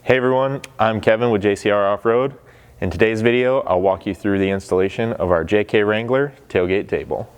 Hey everyone, I'm Kevin with JcrOffroad. In today's video, I'll walk you through the installation of our JK Wrangler tailgate table.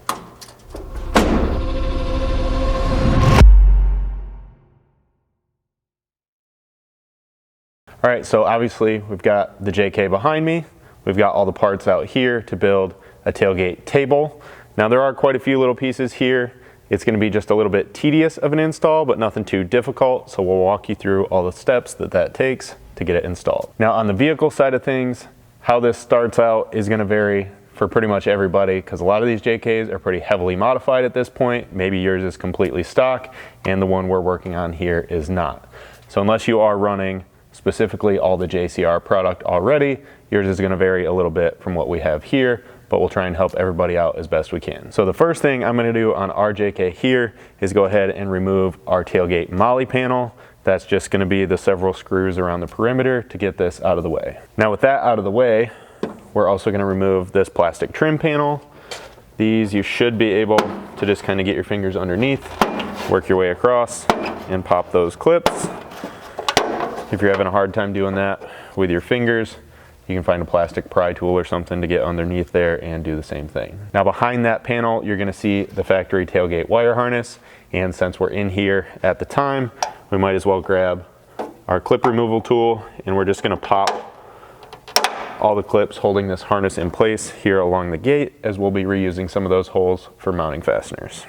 All right, so obviously we've got the JK behind me. We've got all the parts out here to build a tailgate table. Now there are quite a few little pieces here. It's going to be just a little bit tedious of an install, but nothing too difficult. So we'll walk you through all the steps that takes to get it installed. Now on the vehicle side of things, how this starts out is going to vary for pretty much everybody, because a lot of these JKs are pretty heavily modified at this point. Maybe yours is completely stock and the one we're working on here is not. So unless you are running specifically all the JCR product already, yours is going to vary a little bit from what we have here, but we'll try and help everybody out as best we can. So the first thing I'm going to do on our JK here is go ahead and remove our tailgate Molle panel. That's just going to be the several screws around the perimeter to get this out of the way. Now with that out of the way, we're also going to remove this plastic trim panel. These you should be able to just kind of get your fingers underneath, work your way across, and pop those clips. If you're having a hard time doing that with your fingers, you can find a plastic pry tool or something to get underneath there and do the same thing. Now behind that panel, you're gonna see the factory tailgate wire harness. And since we're in here at the time, we might as well grab our clip removal tool, and we're just gonna pop all the clips holding this harness in place here along the gate, as we'll be reusing some of those holes for mounting fasteners.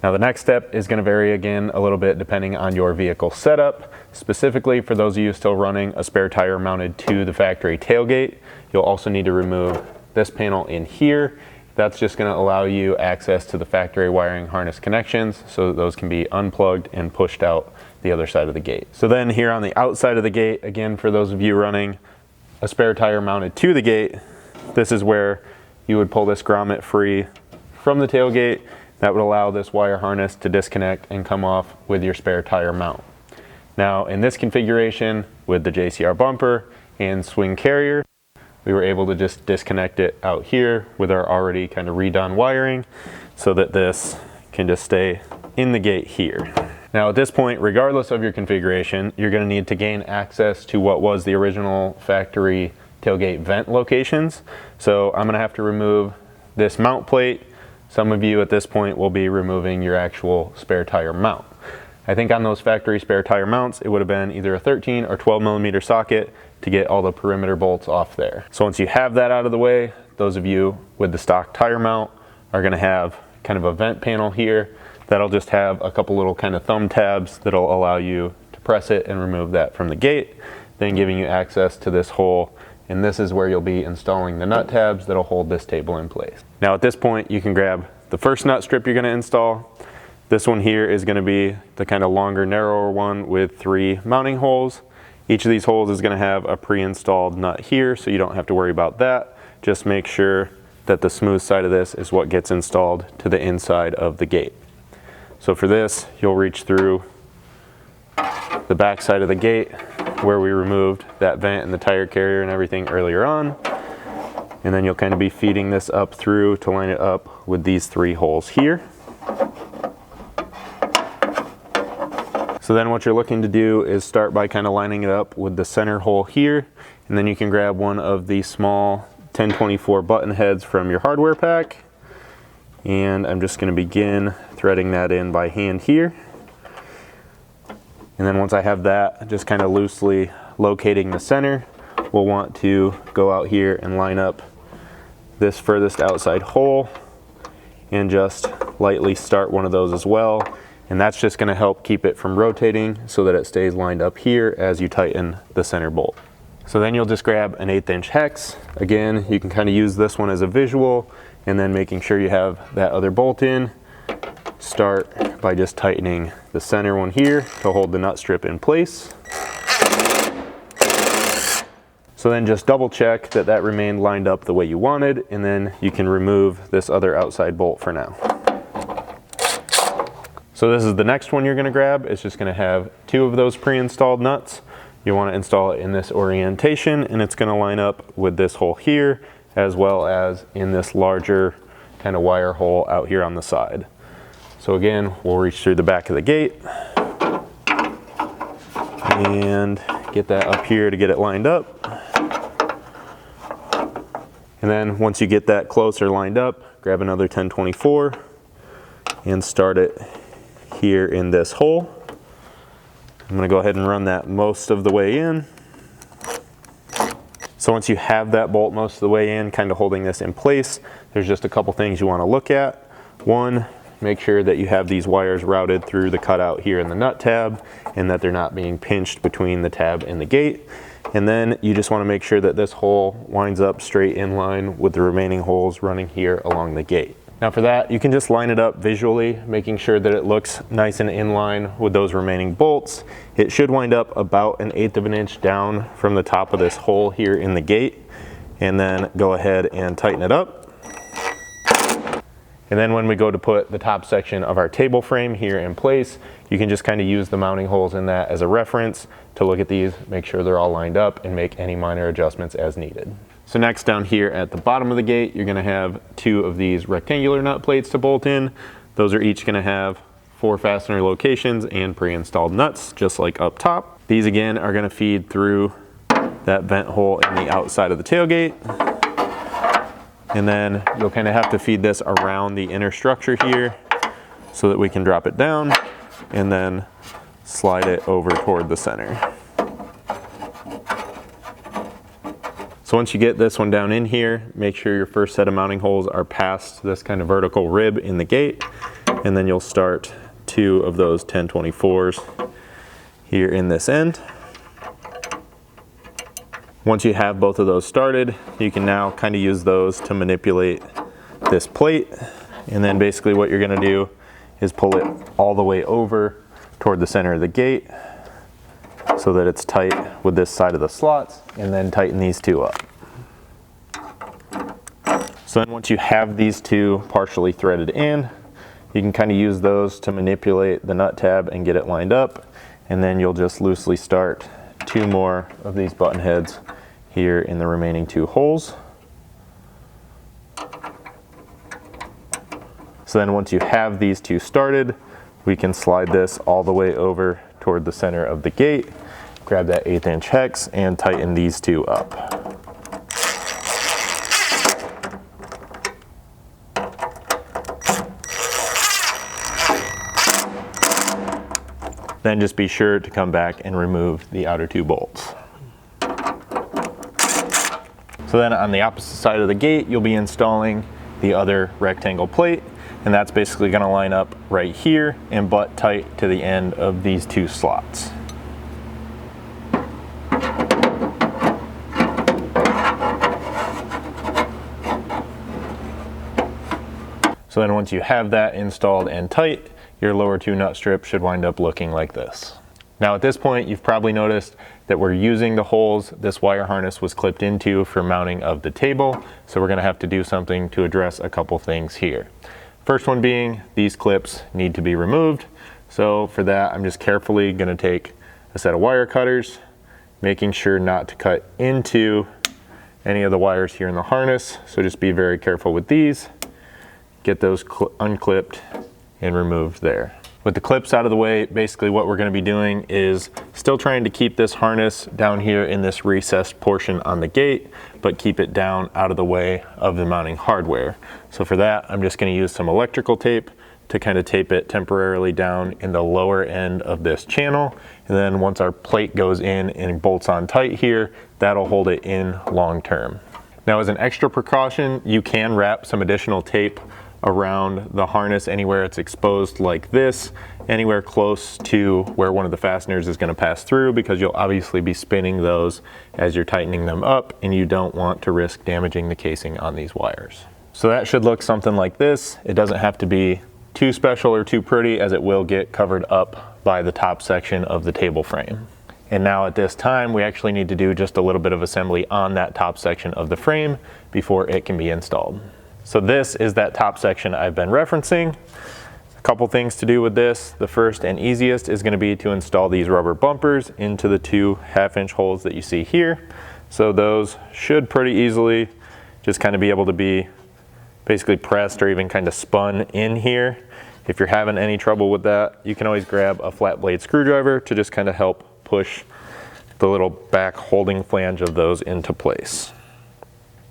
Now the next step is going to vary again a little bit depending on your vehicle setup. Specifically for those of you still running a spare tire mounted to the factory tailgate, you'll also need to remove this panel in here. That's just going to allow you access to the factory wiring harness connections so that those can be unplugged and pushed out the other side of the gate. So then here on the outside of the gate, again for those of you running a spare tire mounted to the gate, this is where you would pull this grommet free from the tailgate. That would allow this wire harness to disconnect and come off with your spare tire mount. Now in this configuration with the JCR bumper and swing carrier, we were able to just disconnect it out here with our already kind of redone wiring so that this can just stay in the gate here. Now at this point, regardless of your configuration, you're going to need to gain access to what was the original factory tailgate vent locations. So I'm going to have to remove this mount plate. Some of you at this point will be removing your actual spare tire mount. I think on those factory spare tire mounts, it would have been either a 13 or 12 millimeter socket to get all the perimeter bolts off there. So once you have that out of the way, those of you with the stock tire mount are going to have kind of a vent panel here that'll just have a couple little kind of thumb tabs that'll allow you to press it and remove that from the gate, then giving you access to this hole. And this is where you'll be installing the nut tabs that'll hold this table in place. Now at this point, you can grab the first nut strip you're gonna install. This one here is gonna be the kind of longer, narrower one with 3 mounting holes. Each of these holes is gonna have a pre-installed nut here, so you don't have to worry about that. Just make sure that the smooth side of this is what gets installed to the inside of the gate. So for this, you'll reach through the back side of the gate where we removed that vent and the tire carrier and everything earlier on. And then you'll kind of be feeding this up through to line it up with these 3 holes here. So then what you're looking to do is start by kind of lining it up with the center hole here. And then you can grab one of the small 1024 button heads from your hardware pack. And I'm just going to begin threading that in by hand here. And then once I have that, just kind of loosely locating the center, we'll want to go out here and line up this furthest outside hole and just lightly start one of those as well. And that's just going to help keep it from rotating so that it stays lined up here as you tighten the center bolt. So then you'll just grab an 1/8 inch hex. Again, you can kind of use this one as a visual, and then making sure you have that other bolt in. Start by just tightening the center one here to hold the nut strip in place. So then just double check that that remained lined up the way you wanted, and then you can remove this other outside bolt for now. So this is the next one you're going to grab. It's just going to have 2 of those pre-installed nuts. You want to install it in this orientation, and it's going to line up with this hole here as well as in this larger kind of wire hole out here on the side. So again, we'll reach through the back of the gate and get that up here to get it lined up. And then once you get that closer lined up, grab another 1024 and start it here in this hole. I'm going to go ahead and run that most of the way in. So once you have that bolt most of the way in, kind of holding this in place, there's just a couple things you want to look at. One, make sure that you have these wires routed through the cutout here in the nut tab and that they're not being pinched between the tab and the gate. And then you just want to make sure that this hole winds up straight in line with the remaining holes running here along the gate. Now for that, you can just line it up visually, making sure that it looks nice and in line with those remaining bolts. It should wind up about 1/8 of an inch down from the top of this hole here in the gate, and then go ahead and tighten it up. And then when we go to put the top section of our table frame here in place, you can just kind of use the mounting holes in that as a reference to look at these, make sure they're all lined up, and make any minor adjustments as needed. So next, down here at the bottom of the gate, you're gonna have 2 of these rectangular nut plates to bolt in. Those are each gonna have 4 fastener locations and pre-installed nuts, just like up top. These again are gonna feed through that vent hole in the outside of the tailgate. And then you'll kind of have to feed this around the inner structure here so that we can drop it down and then slide it over toward the center. So once you get this one down in here, make sure your first set of mounting holes are past this kind of vertical rib in the gate, and then you'll start 2 of those 1024s here in this end. Once you have both of those started, you can now kind of use those to manipulate this plate. And then basically what you're gonna do is pull it all the way over toward the center of the gate so that it's tight with this side of the slots, and then tighten these 2 up. So then once you have these 2 partially threaded in, you can kind of use those to manipulate the nut tab and get it lined up. And then you'll just loosely start 2 more of these button heads here in the remaining 2 holes. So then once you have these 2 started, we can slide this all the way over toward the center of the gate, grab that 1/8 inch hex and tighten these 2 up. Then just be sure to come back and remove the outer 2 bolts. So then on the opposite side of the gate, you'll be installing the other rectangle plate, and that's basically going to line up right here and butt tight to the end of these 2 slots. So then once you have that installed and tight, your lower 2 nut strips should wind up looking like this. Now at this point, you've probably noticed that we're using the holes this wire harness was clipped into for mounting of the table, so we're gonna have to do something to address a couple things here. First one being, these clips need to be removed. So for that, I'm just carefully gonna take a set of wire cutters, making sure not to cut into any of the wires here in the harness. So just be very careful with these. Get those unclipped and removed there. With the clips out of the way, basically what we're going to be doing is still trying to keep this harness down here in this recessed portion on the gate, but keep it down out of the way of the mounting hardware. So for that, I'm just going to use some electrical tape to kind of tape it temporarily down in the lower end of this channel. And then once our plate goes in and bolts on tight here, that'll hold it in long term. Now as an extra precaution, you can wrap some additional tape around the harness anywhere it's exposed like this, anywhere close to where one of the fasteners is going to pass through, because you'll obviously be spinning those as you're tightening them up, and you don't want to risk damaging the casing on these wires. So that should look something like this. It doesn't have to be too special or too pretty, as it will get covered up by the top section of the table frame. And now at this time, we actually need to do just a little bit of assembly on that top section of the frame before it can be installed. So this is that top section I've been referencing. A couple things to do with this. The first and easiest is going to be to install these rubber bumpers into the 2 1/2 inch holes that you see here. So those should pretty easily just kind of be able to be basically pressed or even kind of spun in here. If you're having any trouble with that, you can always grab a flat blade screwdriver to just kind of help push the little back holding flange of those into place.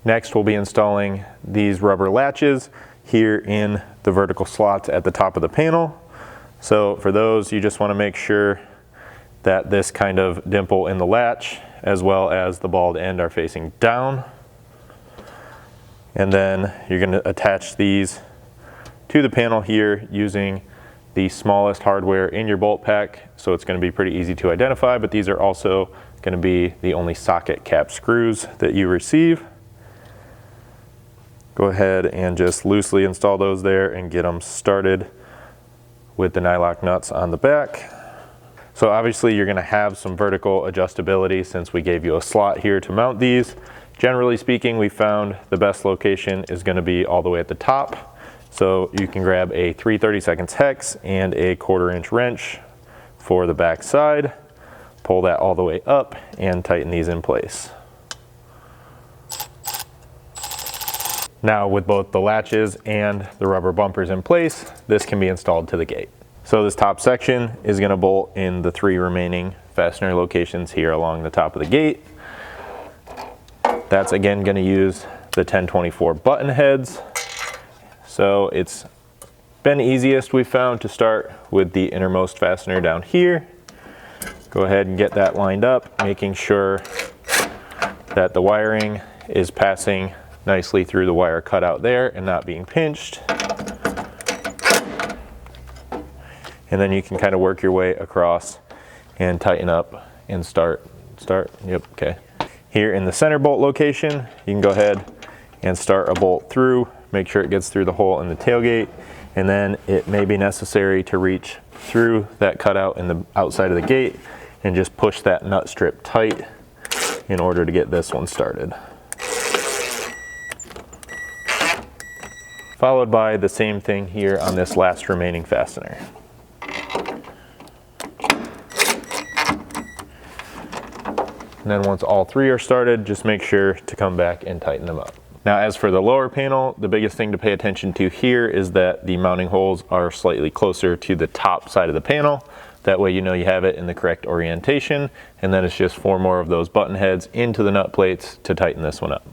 Next, we'll be installing these rubber latches here in the vertical slots at the top of the panel. So for those, you just want to make sure that this kind of dimple in the latch as well as the bald end are facing down. And then you're going to attach these to the panel here using the smallest hardware in your bolt pack, so it's going to be pretty easy to identify, but these are also going to be the only socket cap screws that you receive. Go ahead and just loosely install those there and get them started with the nylock nuts on the back. So obviously you're going to have some vertical adjustability since we gave you a slot here to mount these. Generally speaking, we found the best location is going to be all the way at the top. So you can grab a 3/32 hex and a 1/4 inch wrench for the back side, pull that all the way up and tighten these in place. Now with both the latches and the rubber bumpers in place, this can be installed to the gate. So this top section is going to bolt in the 3 remaining fastener locations here along the top of the gate. That's again going to use the 1024 button heads. So it's been easiest we found to start with the innermost fastener down here. Go ahead and get that lined up, making sure that the wiring is passing nicely through the wire cutout there and not being pinched. And then you can kind of work your way across and tighten up and start, yep, okay. Here in the center bolt location, you can go ahead and start a bolt through, make sure it gets through the hole in the tailgate, and then it may be necessary to reach through that cutout in the outside of the gate and just push that nut strip tight in order to get this one started. Followed by the same thing here on this last remaining fastener. And then once all 3 are started, just make sure to come back and tighten them up. Now as for the lower panel, the biggest thing to pay attention to here is that the mounting holes are slightly closer to the top side of the panel. That way you know you have it in the correct orientation, and then it's just 4 more of those button heads into the nut plates to tighten this one up.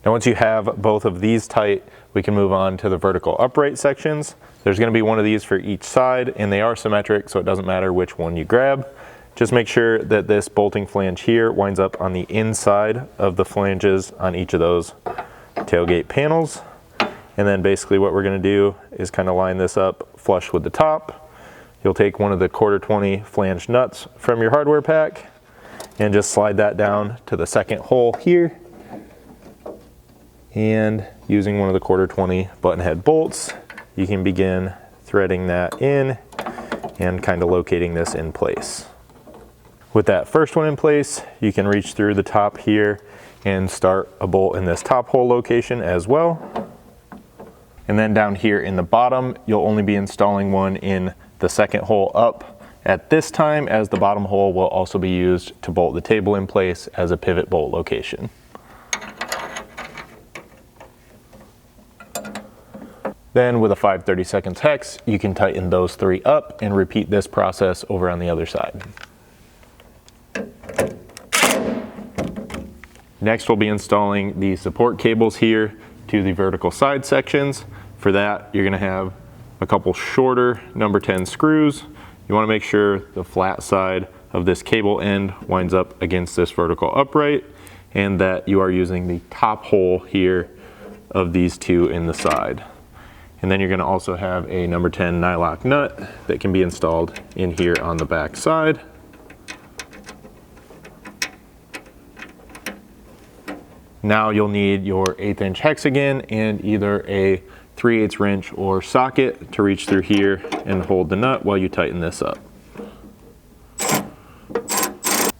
Now once you have both of these tight, we can move on to the vertical upright sections. There's going to be one of these for each side, and they are symmetric, so it doesn't matter which one you grab. Just make sure that this bolting flange here winds up on the inside of the flanges on each of those tailgate panels. And then basically what we're going to do is kind of line this up flush with the top. You'll take one of the 1/4 20 flange nuts from your hardware pack and just slide that down to the second hole here. And using one of the 1/4 20 button head bolts, you can begin threading that in and kind of locating this in place. With that first one in place, you can reach through the top here and start a bolt in this top hole location as well. And then down here in the bottom, you'll only be installing one in the second hole up at this time, as the bottom hole will also be used to bolt the table in place as a pivot bolt location. Then with a 5/32 hex, you can tighten those 3 up and repeat this process over on the other side. Next, we'll be installing the support cables here to the vertical side sections. For that, you're gonna have a couple shorter number 10 screws. You wanna make sure the flat side of this cable end winds up against this vertical upright, and that you are using the top hole here of these 2 in the side. And then you're going to also have a number 10 nylock nut that can be installed in here on the back side. Now you'll need your 1/8 inch hex again and either a 3/8 wrench or socket to reach through here and hold the nut while you tighten this up.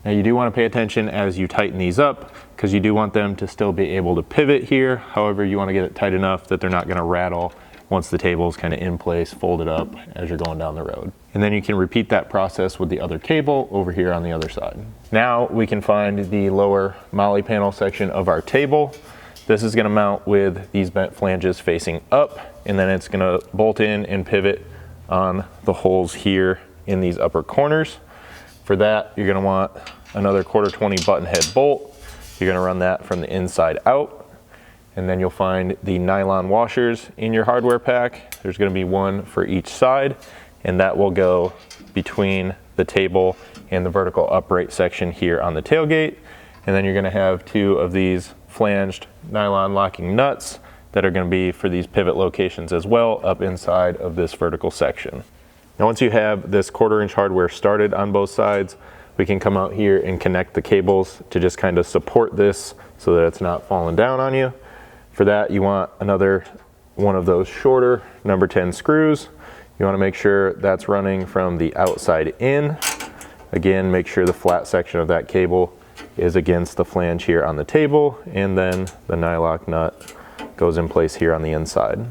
Now you do want to pay attention as you tighten these up, because you do want them to still be able to pivot here. However, you want to get it tight enough that they're not going to rattle once the table is kind of in place, folded up as you're going down the road. And then you can repeat that process with the other cable over here on the other side. Now we can find the lower Molle panel section of our table. This is going to mount with these bent flanges facing up, and then it's going to bolt in and pivot on the holes here in these upper corners. For that, you're gonna want another 1/4 button head bolt. You're gonna run that from the inside out, and then you'll find the nylon washers in your hardware pack. There's gonna be one for each side, and that will go between the table and the vertical upright section here on the tailgate. And then you're gonna have 2 of these flanged nylon locking nuts that are gonna be for these pivot locations as well up inside of this vertical section. Now once you have this 1/4 inch hardware started on both sides, we can come out here and connect the cables to just kind of support this so that it's not falling down on you. For that, you want another one of those shorter number 10 screws. You want to make sure that's running from the outside in. Again, make sure the flat section of that cable is against the flange here on the table, and then the nylock nut goes in place here on the inside.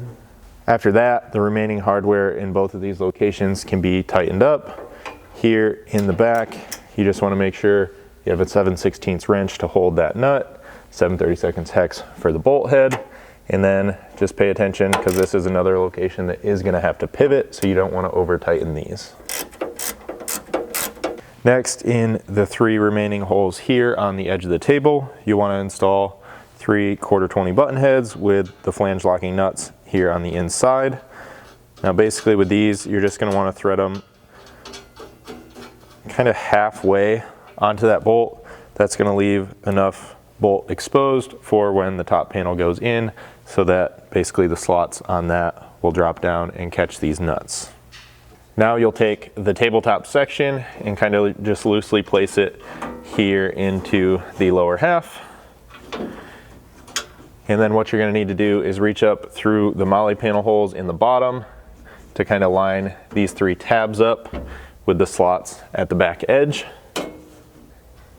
After that, the remaining hardware in both of these locations can be tightened up. Here in the back, you just want to make sure you have a 7/16 wrench to hold that nut, 7/32 hex for the bolt head, and then just pay attention because this is another location that is going to have to pivot, so you don't want to over tighten these. Next, in the 3 remaining holes here on the edge of the table, you want to install 3 1/4 button heads with the flange locking nuts here on the inside. Now basically with these, you're just going to want to thread them kind of halfway onto that bolt. That's going to leave enough bolt exposed for when the top panel goes in, so that basically the slots on that will drop down and catch these nuts. Now you'll take the tabletop section and kind of just loosely place it here into the lower half. And then what you're going to need to do is reach up through the Molle panel holes in the bottom to kind of line these 3 tabs up with the slots at the back edge. And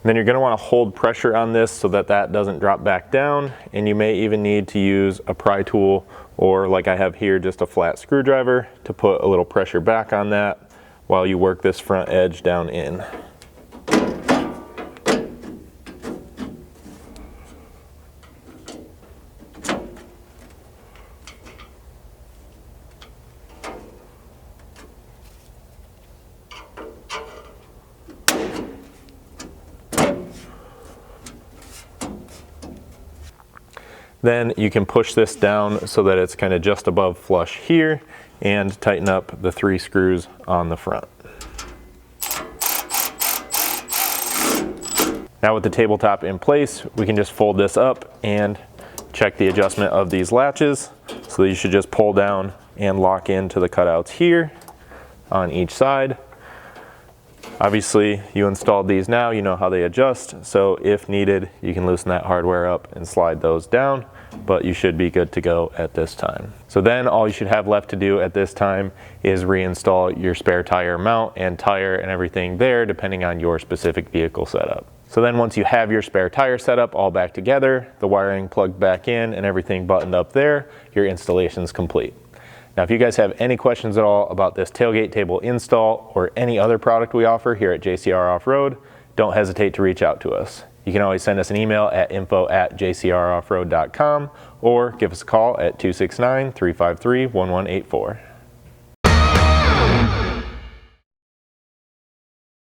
then you're going to want to hold pressure on this so that that doesn't drop back down, and you may even need to use a pry tool, or like I have here, just a flat screwdriver to put a little pressure back on that while you work this front edge down in. Then you can push this down so that it's kind of just above flush here, and tighten up the 3 screws on the front. Now with the tabletop in place, we can just fold this up and check the adjustment of these latches. So you should just pull down and lock into the cutouts here on each side. Obviously, you installed these now, you know how they adjust, so if needed, you can loosen that hardware up and slide those down, but you should be good to go at this time. So then all you should have left to do at this time is reinstall your spare tire mount and tire and everything there, depending on your specific vehicle setup. So then once you have your spare tire setup all back together, the wiring plugged back in and everything buttoned up there, your installation's complete. Now, if you guys have any questions at all about this tailgate table install or any other product we offer here at JCR Off-Road, don't hesitate to reach out to us. You can always send us an email at info@jcroffroad.com or give us a call at 269-353-1184.